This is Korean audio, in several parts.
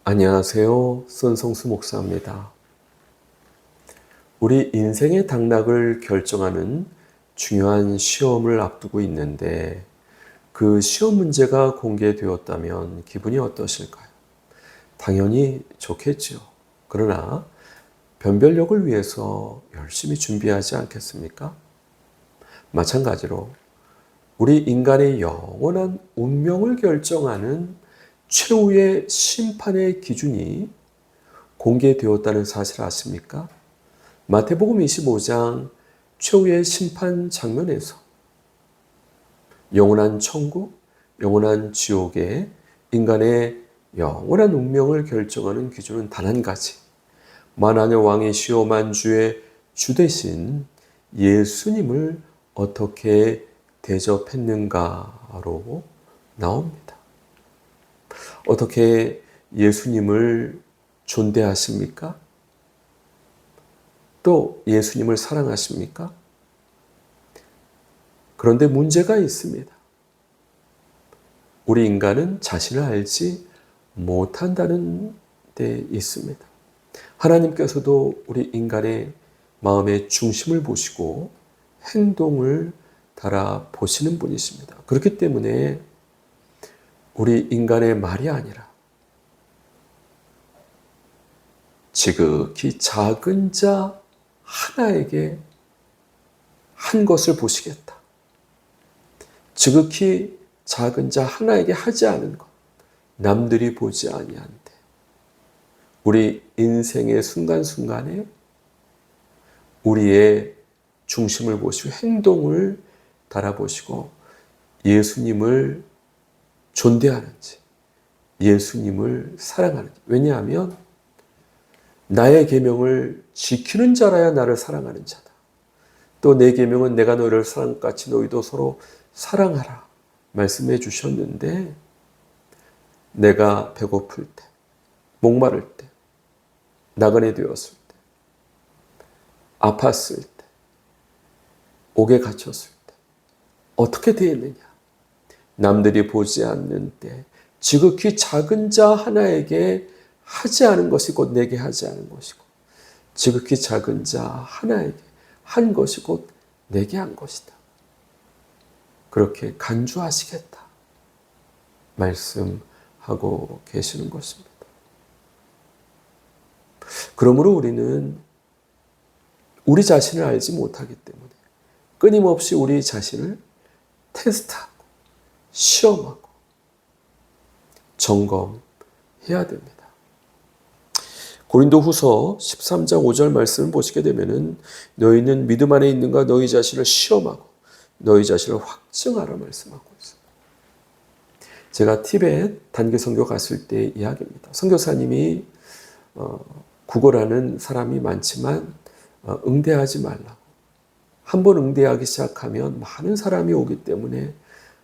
안녕하세요. 손성수 목사입니다. 우리 인생의 당락을 결정하는 중요한 시험을 앞두고 있는데 그 시험 문제가 공개되었다면 기분이 어떠실까요? 당연히 좋겠지요. 그러나 변별력을 위해서 열심히 준비하지 않겠습니까? 마찬가지로 우리 인간의 영원한 운명을 결정하는 최후의 심판의 기준이 공개되었다는 사실 아십니까? 마태복음 25장 최후의 심판 장면에서 영원한 천국, 영원한 지옥의 인간의 영원한 운명을 결정하는 기준은 단 한 가지. 만왕의 왕이시오 만주의 주 대신 예수님을 어떻게 대접했는가로 나옵니다. 어떻게 예수님을 존대하십니까? 또 예수님을 사랑하십니까? 그런데 문제가 있습니다. 우리 인간은 자신을 알지 못한다는 데 있습니다. 하나님께서도 우리 인간의 마음의 중심을 보시고 행동을 달아보시는 분이십니다. 그렇기 때문에 우리 인간의 말이 아니라 지극히 작은 자 하나에게 한 것을 보시겠다. 지극히 작은 자 하나에게 하지 않은 것, 남들이 보지 아니한데 우리 인생의 순간순간에 우리의 중심을 보시고 행동을 달아보시고 예수님을 존대하는지 예수님을 사랑하는지. 왜냐하면 나의 계명을 지키는 자라야 나를 사랑하는 자다. 또 내 계명은 내가 너희를 사랑같이 너희도 서로 사랑하라 말씀해 주셨는데 내가 배고플 때, 목마를 때, 나그네 되었을 때, 아팠을 때, 옥에 갇혔을 때 어떻게 되었느냐? 남들이 보지 않는 때 지극히 작은 자 하나에게 하지 않은 것이 곧 내게 하지 않은 것이고 지극히 작은 자 하나에게 한 것이 곧 내게 한 것이다. 그렇게 간주하시겠다 말씀하고 계시는 것입니다. 그러므로 우리는 우리 자신을 알지 못하기 때문에 끊임없이 우리 자신을 테스트하고 시험하고 점검해야 됩니다. 고린도후서 13장 5절 말씀을 보시게 되면은 너희는 믿음 안에 있는가 너희 자신을 시험하고 너희 자신을 확증하라 말씀하고 있습니다. 제가 티벳 단기 선교 갔을 때 이야기입니다. 선교사님이 구걸하는 사람이 많지만 응대하지 말라고. 한번 응대하기 시작하면 많은 사람이 오기 때문에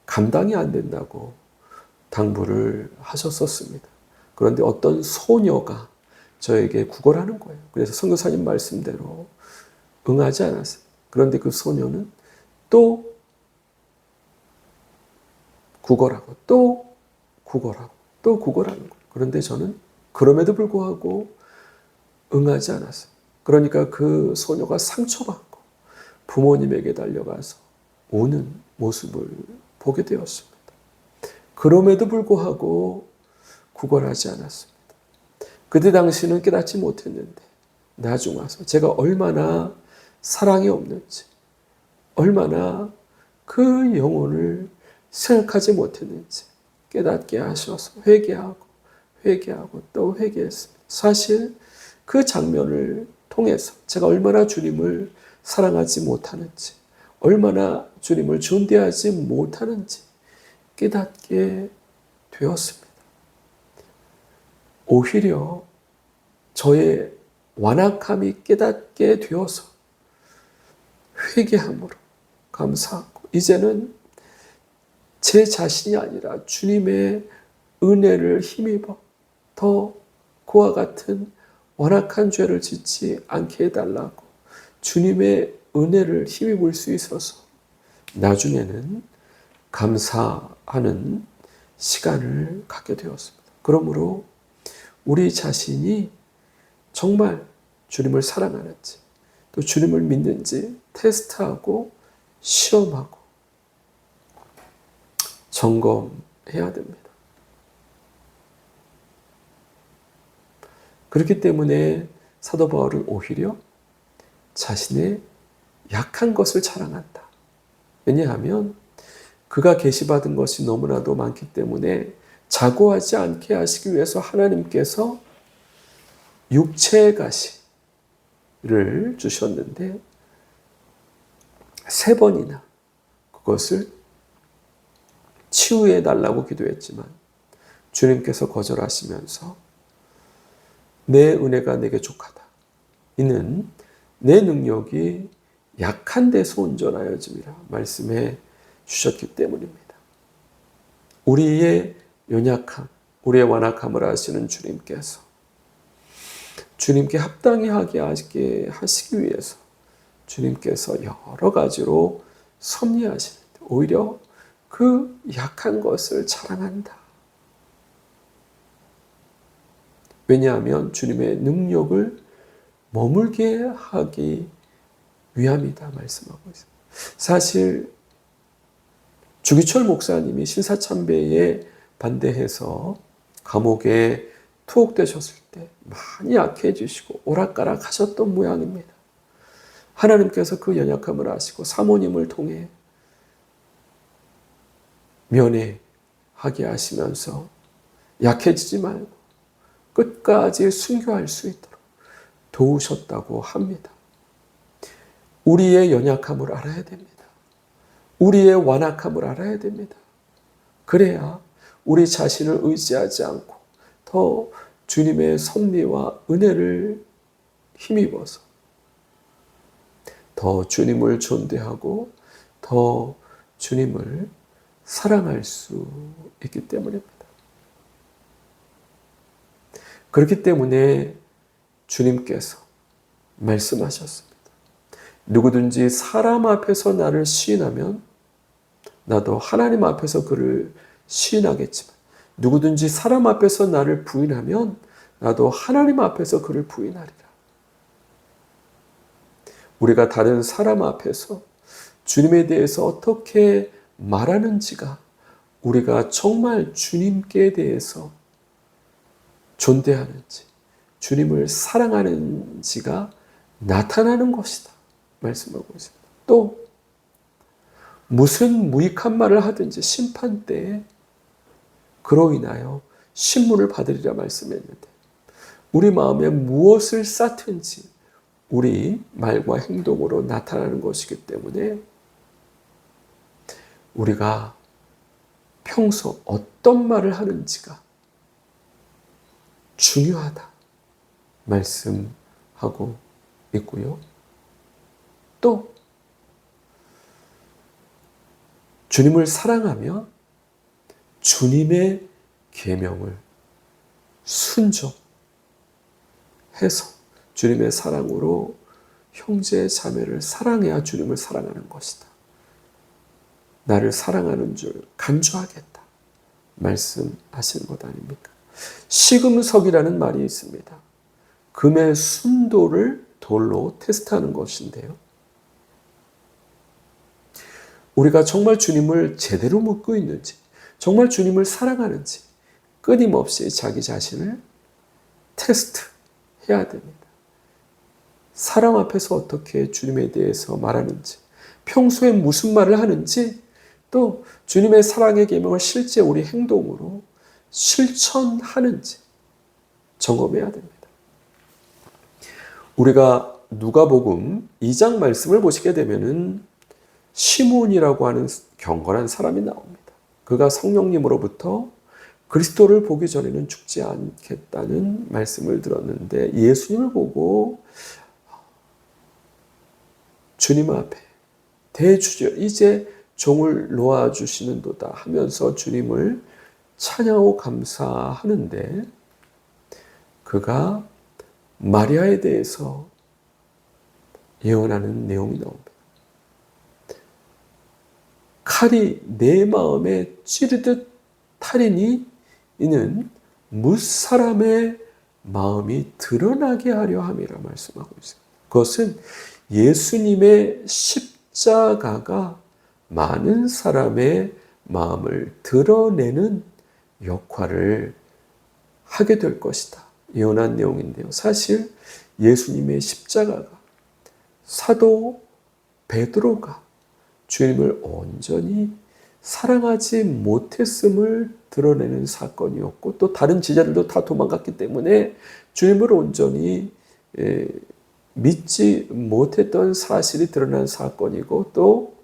감당이 안 된다고 당부를 하셨었습니다. 그런데 어떤 소녀가 저에게 구걸하는 거예요. 그래서 선교사님 말씀대로 응하지 않았어요. 그런데 그 소녀는 또 구걸하고 또 구걸하고 또 구걸하는 거예요. 그런데 저는 그럼에도 불구하고 응하지 않았어요. 그러니까 그 소녀가 상처받고 부모님에게 달려가서 우는 모습을 보게 되었습니다. 그럼에도 불구하고 구걸하지 않았습니다. 그때 당시는 깨닫지 못했는데 나중 와서 제가 얼마나 사랑이 없는지 얼마나 그 영혼을 생각하지 못했는지 깨닫게 하셔서 회개하고 또 회개했습니다. 사실 그 장면을 통해서 제가 얼마나 주님을 사랑하지 못하는지 얼마나 주님을 존대하지 못하는지 깨닫게 되었습니다. 오히려 저의 완악함이 깨닫게 되어서 회개함으로 감사하고 이제는 제 자신이 아니라 주님의 은혜를 힘입어 더 그와 같은 완악한 죄를 짓지 않게 해달라고 주님의 은혜를 힘입을 수 있어서 나중에는 감사하는 시간을 갖게 되었습니다. 그러므로 우리 자신이 정말 주님을 사랑하는지 또 주님을 믿는지 테스트하고 시험하고 점검해야 됩니다. 그렇기 때문에 사도 바울은 오히려 자신의 약한 것을 자랑한다. 왜냐하면 그가 계시받은 것이 너무나도 많기 때문에 자고하지 않게 하시기 위해서 하나님께서 육체의 가시를 주셨는데 3번이나 그것을 치유해 달라고 기도했지만 주님께서 거절하시면서 내 은혜가 내게 족하다. 이는 내 능력이 약한 데서 온전하여짐이라 말씀해 주셨기 때문입니다. 우리의 연약함, 우리의 완악함을 아시는 주님께서 주님께 합당히 하게 하시기 위해서 주님께서 여러 가지로 섭리하시는데 오히려 그 약한 것을 자랑한다. 왜냐하면 주님의 능력을 머물게 하기 위함이다 말씀하고 있습니다. 사실 주기철 목사님이 신사참배에 반대해서 감옥에 투옥되셨을 때 많이 약해지시고 오락가락 하셨던 모양입니다. 하나님께서 그 연약함을 아시고 사모님을 통해 면회하게 하시면서 약해지지 말고 끝까지 순교할 수 있도록 도우셨다고 합니다. 우리의 연약함을 알아야 됩니다. 우리의 완악함을 알아야 됩니다. 그래야 우리 자신을 의지하지 않고 더 주님의 섭리와 은혜를 힘입어서 더 주님을 존대하고 더 주님을 사랑할 수 있기 때문입니다. 그렇기 때문에 주님께서 말씀하셨습니다. 누구든지 사람 앞에서 나를 시인하면 나도 하나님 앞에서 그를 시인하겠지만 누구든지 사람 앞에서 나를 부인하면 나도 하나님 앞에서 그를 부인하리라. 우리가 다른 사람 앞에서 주님에 대해서 어떻게 말하는지가 우리가 정말 주님께 대해서 존대하는지 주님을 사랑하는지가 나타나는 것이다 말씀하고 있습니다. 또 무슨 무익한 말을 하든지 심판 때에 그로 인하여 신문을 받으리라 말씀했는데 우리 마음에 무엇을 쌓든지 우리 말과 행동으로 나타나는 것이기 때문에 우리가 평소 어떤 말을 하는지가 중요하다 말씀하고 있고요. 또 주님을 사랑하며 주님의 계명을 순종해서 주님의 사랑으로 형제 자매를 사랑해야 주님을 사랑하는 것이다. 나를 사랑하는 줄 간주하겠다 말씀하시는 것 아닙니까? 시금석이라는 말이 있습니다. 금의 순도를 돌로 테스트하는 것인데요. 우리가 정말 주님을 제대로 묻고 있는지, 정말 주님을 사랑하는지 끊임없이 자기 자신을 테스트해야 됩니다. 사람 앞에서 어떻게 주님에 대해서 말하는지, 평소에 무슨 말을 하는지, 또 주님의 사랑의 계명을 실제 우리 행동으로 실천하는지 점검해야 됩니다. 우리가 누가복음 2장 말씀을 보시게 되면은 시몬이라고 하는 경건한 사람이 나옵니다. 그가 성령님으로부터 그리스도를 보기 전에는 죽지 않겠다는 말씀을 들었는데 예수님을 보고 주님 앞에 대주저 이제 종을 놓아주시는도다 하면서 주님을 찬양하고 감사하는데 그가 마리아에 대해서 예언하는 내용이 나옵니다. 칼이 내 마음에 찌르듯 탈이니 이는 무사람의 마음이 드러나게 하려 함이라 말씀하고 있습니다. 그것은 예수님의 십자가가 많은 사람의 마음을 드러내는 역할을 하게 될 것이다. 예언한 내용인데요. 사실 예수님의 십자가가 사도 베드로가 주님을 온전히 사랑하지 못했음을 드러내는 사건이었고, 또 다른 제자들도 다 도망갔기 때문에 주님을 온전히 믿지 못했던 사실이 드러난 사건이고, 또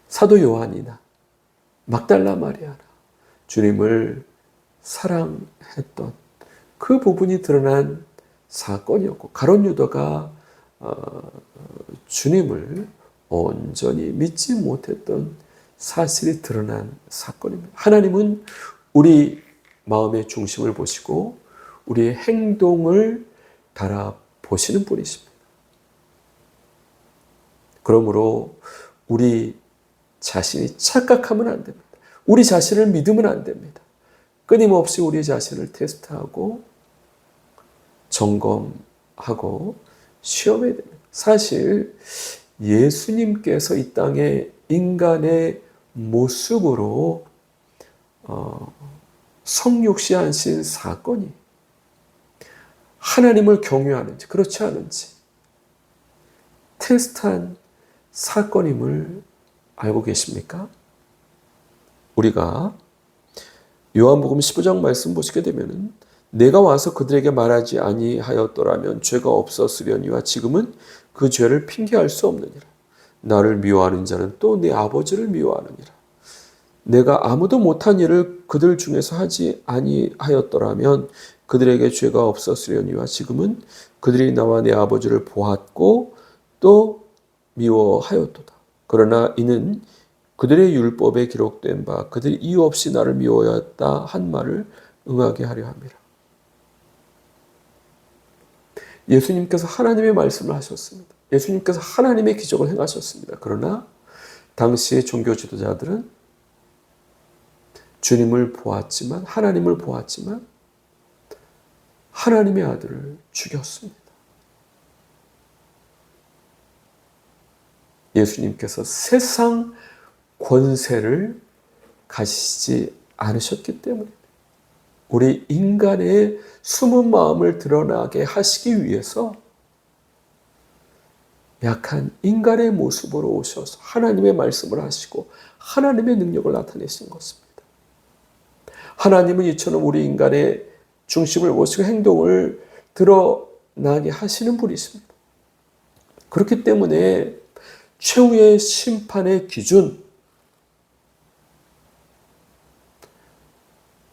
사도 요한이나 막달라 마리아나 주님을 사랑했던 그 부분이 드러난 사건이었고, 가룟 유다가 주님을 온전히 믿지 못했던 사실이 드러난 사건입니다. 하나님은 우리 마음의 중심을 보시고 우리의 행동을 달아보시는 분이십니다. 그러므로 우리 자신이 착각하면 안 됩니다. 우리 자신을 믿으면 안 됩니다. 끊임없이 우리 자신을 테스트하고 점검하고 시험해야 됩니다. 사실 예수님께서 이 땅에 인간의 모습으로 성육시하신 사건이 하나님을 경유하는지 그렇지 않은지 테스트한 사건임을 알고 계십니까? 우리가 요한복음 15장 말씀 보시게 되면은 내가 와서 그들에게 말하지 아니하였더라면 죄가 없었으려니와 지금은 그 죄를 핑계할 수 없느니라. 나를 미워하는 자는 또 내 아버지를 미워하느니라. 내가 아무도 못한 일을 그들 중에서 하지 아니하였더라면 그들에게 죄가 없었으려니와 지금은 그들이 나와 내 아버지를 보았고 또 미워하였도다. 그러나 이는 그들의 율법에 기록된 바 그들이 이유 없이 나를 미워하였다 한 말을 응하게 하려 함이라. 예수님께서 하나님의 말씀을 하셨습니다. 예수님께서 하나님의 기적을 행하셨습니다. 그러나 당시의 종교 지도자들은 주님을 보았지만, 하나님을 보았지만 하나님의 아들을 죽였습니다. 예수님께서 세상 권세를 가지시지 않으셨기 때문에 우리 인간의 숨은 마음을 드러나게 하시기 위해서 약한 인간의 모습으로 오셔서 하나님의 말씀을 하시고 하나님의 능력을 나타내신 것입니다. 하나님은 이처럼 우리 인간의 중심을 보시고 행동을 드러나게 하시는 분이십니다. 그렇기 때문에 최후의 심판의 기준,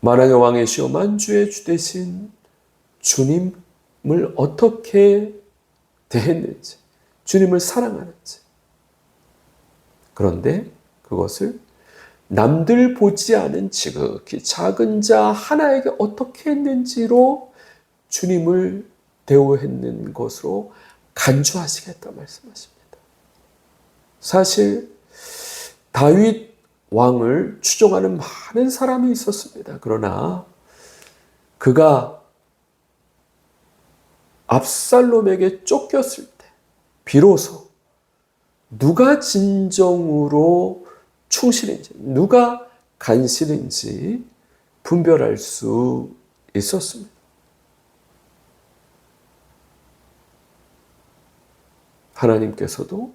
만왕의 왕이시오 만주의 주 되신 주님을 어떻게 대했는지, 주님을 사랑하는지, 그런데 그것을 남들 보지 않은 지극히 작은 자 하나에게 어떻게 했는지로 주님을 대우했는 것으로 간주하시겠다 말씀하십니다. 사실 다윗 왕을 추종하는 많은 사람이 있었습니다. 그러나 그가 압살롬에게 쫓겼을 때 비로소 누가 진정으로 충실인지, 누가 간신인지 분별할 수 있었습니다. 하나님께서도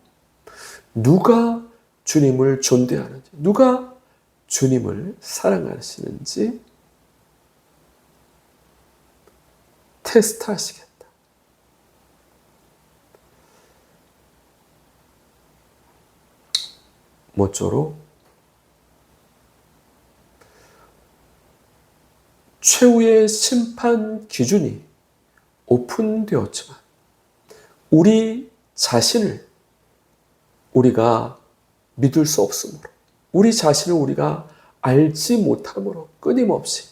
누가 주님을 존대하는지, 누가 주님을 사랑하시는지 테스트하시겠다. 모쪼록 최후의 심판 기준이 오픈되었지만 우리 자신을 우리가 믿을 수 없으므로, 우리 자신을 우리가 알지 못함으로 끊임없이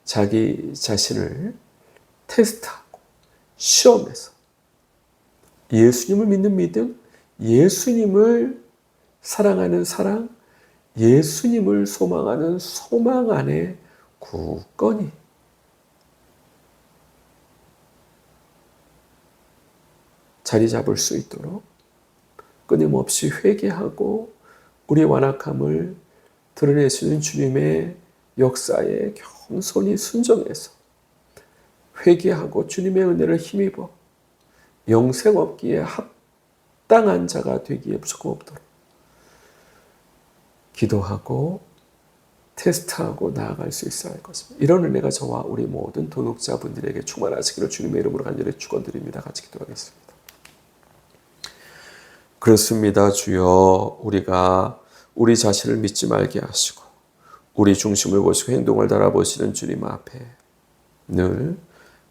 자기 자신을 테스트하고 시험해서 예수님을 믿는 믿음, 예수님을 사랑하는 사랑, 예수님을 소망하는 소망 안에 굳건히 자리 잡을 수 있도록 끊임없이 회개하고 우리의 완악함을 드러내시는 주님의 역사에 겸손히 순종해서 회개하고 주님의 은혜를 힘입어 영생 얻기에 합당한 자가 되기에 무조건 없도록 기도하고 테스트하고 나아갈 수 있어야 할 것입니다. 이런 은혜가 저와 우리 모든 동역자분들에게 충만하시기를 주님의 이름으로 간절히 축원드립니다. 같이 기도하겠습니다. 그렇습니다. 주여, 우리가 우리 자신을 믿지 말게 하시고 우리 중심을 보시고 행동을 달아보시는 주님 앞에 늘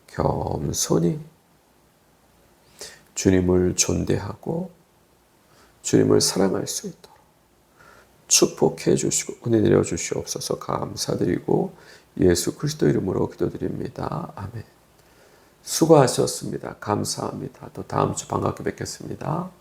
겸손히 주님을 존대하고 주님을 사랑할 수 있도록 축복해 주시고 은혜 내려 주시옵소서. 감사드리고 예수 그리스도 이름으로 기도드립니다. 아멘. 수고하셨습니다. 감사합니다. 또 다음 주 반갑게 뵙겠습니다.